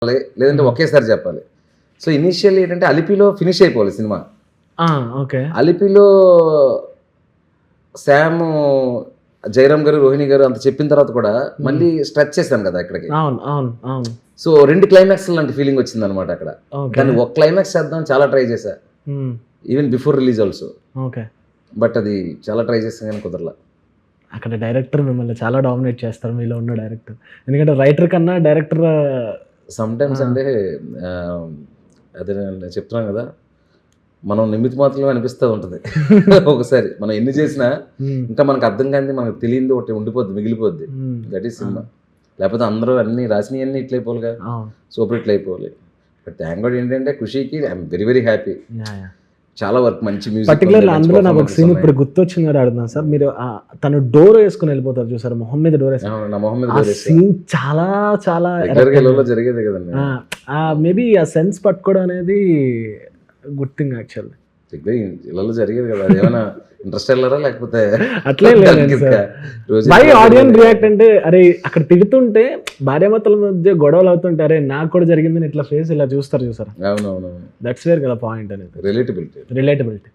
లేదంటే ఒకేసారి చెప్పాలి. సో ఇనిషియల్ ఏంటంటే అలిపిలో ఫినిష్ అయిపోవాలి సినిమా. ఓకే. అలిపిలో శామ్, జయరామ్ గారు, రోహిణి గారు అంత చెప్పిన తర్వాత కూడా మళ్ళీ స్ట్రెచ్ చేశాను కదా ఇక్కడికి. అవును. సో 2 క్లైమాక్స్ లాంటి ఫీలింగ్ వచ్చింది అనమాట అక్కడ. కానీ ఒక క్లైమాక్స్ చేద్దాం చాలా ట్రై చేశా, even before release also. Okay. But అది చాలా ట్రై చేసాను కానీ కుదరలా. అక్కడ డైరెక్టర్ మిమ్మల్ని చాలా డామినేట్ చేస్తారు, మీలో ఉన్న డైరెక్టర్. ఎందుకంటే రైటర్ కన్నా డైరెక్టర్ సమ్ టైమ్స్ అంటే అదే నేను చెప్తున్నాను కదా, మనం నిమిత్త మాత్రమే అనిపిస్తూ ఉంటుంది. ఒకసారి మనం ఎన్ని చేసినా ఇంకా మనకు అర్థం కానిది, మనకు తెలియంది ఒకటి ఉండిపోద్ది, మిగిలిపోద్ది. That is cinema. లేకపోతే అందరూ అన్ని రాసినవన్నీ ఇట్లా అయిపోవాలిగా, సూపర్ ఇట్లా అయిపోవాలి. బట్ థ్యాంక్ గాడ్ ఏంటంటే ఖుషీకి ఐఎమ్ వెరీ వెరీ హ్యాపీ. చాలా వర్క్, మంచి మ్యూజిక్. పర్టికులర్లీ అందులో నాకు ఒక సీన్ ఇప్పుడు గుర్తొచ్చింది కదా, అడుగుతున్నాను సార్. మీరు తను డోర్ వేసుకుని వెళ్ళిపోతారు చూసారు, మొహం మీద డోర్ వేసుకుని, నా మొహం మీద సీన్ చాలా చాలా జరిగేది కదండి. మేబీ ఆ సెన్స్ పట్టుకోవడం అనేది గుడ్ థింగ్ యాక్చువల్లీ. ఇళ్ళలో జరిగేది కదా. అదేమైనా ఇంట్రెస్ట్ వెళ్ళారా లేకపోతే అట్లే బై ఆడియన్స్ రియాక్ట్ అంటే, అరే అక్కడ తిడుతుంటే భార్యాభర్తల మధ్య గొడవలు అవుతుంటే, అరే నాకు కూడా జరిగిందని ఇట్లా ఫేస్ ఇలా చూస్తారు చూసారా. అవునవును, దట్స్ వేర్ కదా పాయింట్ అనేది, రిలేటబిలిటీ. రిలేటబిలిటీ.